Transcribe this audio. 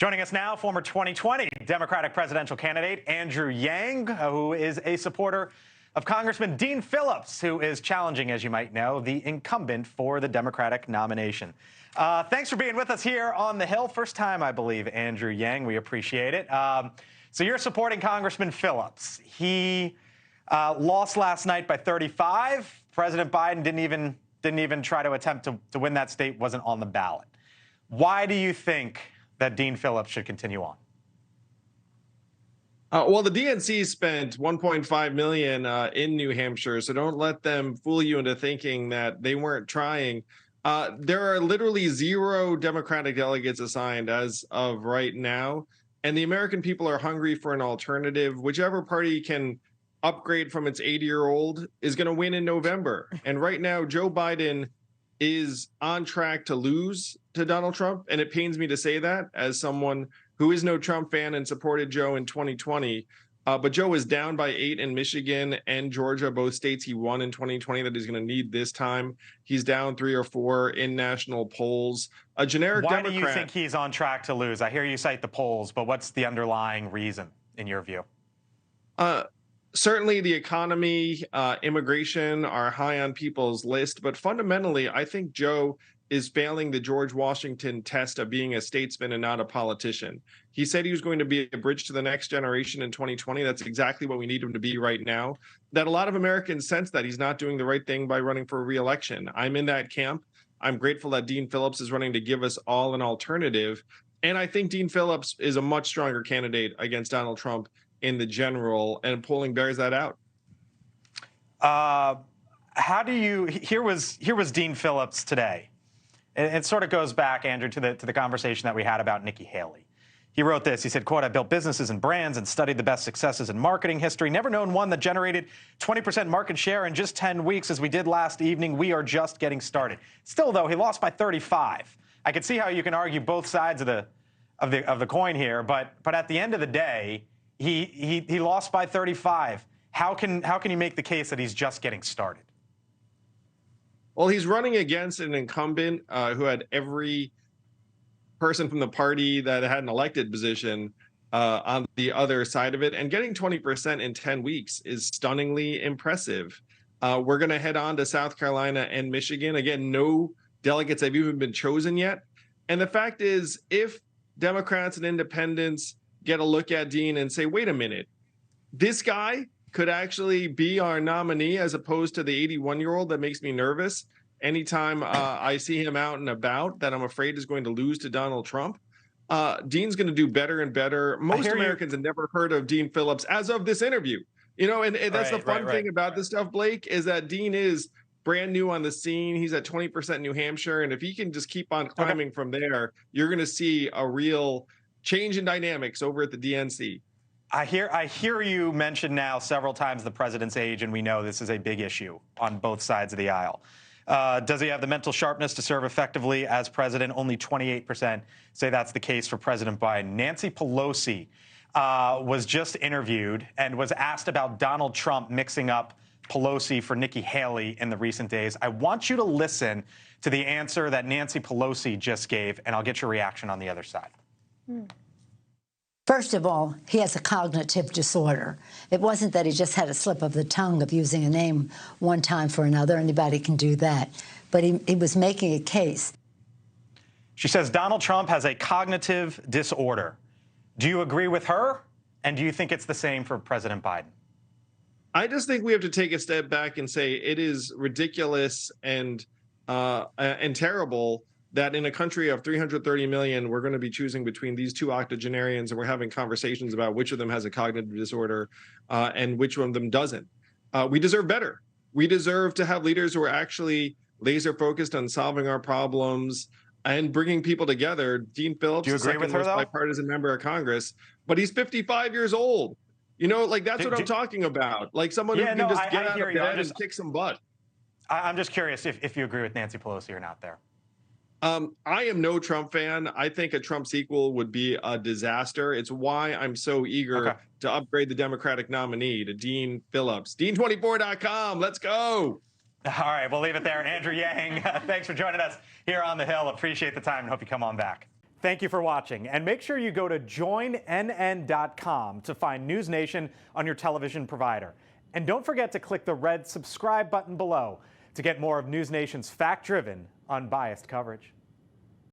Joining us now, former 2020 Democratic presidential candidate Andrew Yang, who is a supporter of Congressman Dean Phillips, who is challenging, as you might know, the incumbent for the Democratic nomination. Thanks for being with us here on the Hill. First time, I believe, Andrew Yang. We appreciate it. So you're supporting Congressman Phillips. He lost last night by 35. President Biden didn't even try to attempt to win that state, wasn't on the ballot. Why do you think that Dean Phillips should continue on? Well, the DNC spent $1.5 million in New Hampshire, so don't let them fool you into thinking that they weren't trying. There are literally 0 Democratic delegates assigned as of right now, and the American people are hungry for an alternative. Whichever party can upgrade from its 80-year-old is going to win in November. And right now, Joe Biden is on track to lose to Donald Trump, and it pains me to say that as someone who is no Trump fan and supported Joe in 2020. But Joe is down by 8 in Michigan and Georgia, both states he won in 2020 that he's going to need this time. He's down 3 or 4 in national polls. A generic Why Democrat. do you think he's on track to lose? I hear you cite the polls, but what's the underlying reason, in your view? Certainly the economy, immigration are high on people's list. But fundamentally, I think Joe is failing the George Washington test of being a statesman and not a politician. He said he was going to be a bridge to the next generation in 2020. That's exactly what we need him to be right now. That a lot of Americans sense that he's not doing the right thing by running for re-election. I'm in that camp. I'm grateful that Dean Phillips is running to give us all an alternative. And I think Dean Phillips is a much stronger candidate against Donald Trump in the general, and polling bears that out. How do you? Here was Dean Phillips today. It sort of goes back, Andrew, to the conversation that we had about Nikki Haley. He wrote this. He said, quote, "I built businesses and brands and studied the best successes in marketing history. Never known one that generated 20% market share in just 10 weeks as we did last evening. We are just getting started." Still, though, he lost by 35. I could see how you can argue both sides of the coin here, but at the end of the day, he lost by 35. How can you make the case that he's just getting started? Well, he's running against an incumbent who had every person from the party that had an elected position on the other side of it. And getting 20% in 10 weeks is stunningly impressive. We're going to head on to South Carolina and Michigan. Again, no delegates have even been chosen yet. And the fact is, if Democrats and independents get a look at Dean and say, wait a minute, this guy could actually be our nominee as opposed to the 81-year-old that makes me nervous anytime I see him out and about, that I'm afraid is going to lose to Donald Trump. Dean's going to do better and better. Most Americans have never heard of Dean Phillips as of this interview. You know, and that's the fun thing about this stuff, Blake, is that Dean is brand new on the scene. He's at 20% New Hampshire. And if he can just keep on climbing from there, you're going to see a real change in dynamics over at the DNC. I hear you mention now several times the president's age, and we know this is a big issue on both sides of the aisle. Does he have the mental sharpness to serve effectively as president? Only 28% say that's the case for President Biden. Nancy Pelosi was just interviewed and was asked about Donald Trump mixing up Pelosi for Nikki Haley in the recent days. I want you to listen to the answer that Nancy Pelosi just gave, and I'll get your reaction on the other side. First of all, he has a cognitive disorder. It wasn't that he just had a slip of the tongue of using a name one time for another. Anybody can do that. But he was making a case. She says Donald Trump has a cognitive disorder. Do you agree with her? And do you think it's the same for President Biden? I just think we have to take a step back and say it is ridiculous and terrible that in a country of 330 million, we're going to be choosing between these 2 octogenarians, and we're having conversations about which of them has a cognitive disorder and which one of them doesn't. We deserve better. We deserve to have leaders who are actually laser focused on solving our problems and bringing people together. Dean Phillips is the second most bipartisan member of Congress, but he's 55 years old. You know, like that's what I'm talking about. Like someone who can just get out of bed and kick some butt. I'm just curious if you agree with Nancy Pelosi or not there. I am no Trump fan. I think a Trump sequel would be a disaster. It's why I'm so eager to upgrade the Democratic nominee to Dean Phillips. Dean24.com. Let's go. All right, we'll leave it there. Andrew Yang, thanks for joining us here on the Hill. Appreciate the time and hope you come on back. Thank you for watching, and make sure you go to joinnn.com to find NewsNation on your television provider. And don't forget to click the red subscribe button below to get more of NewsNation's fact-driven, unbiased coverage.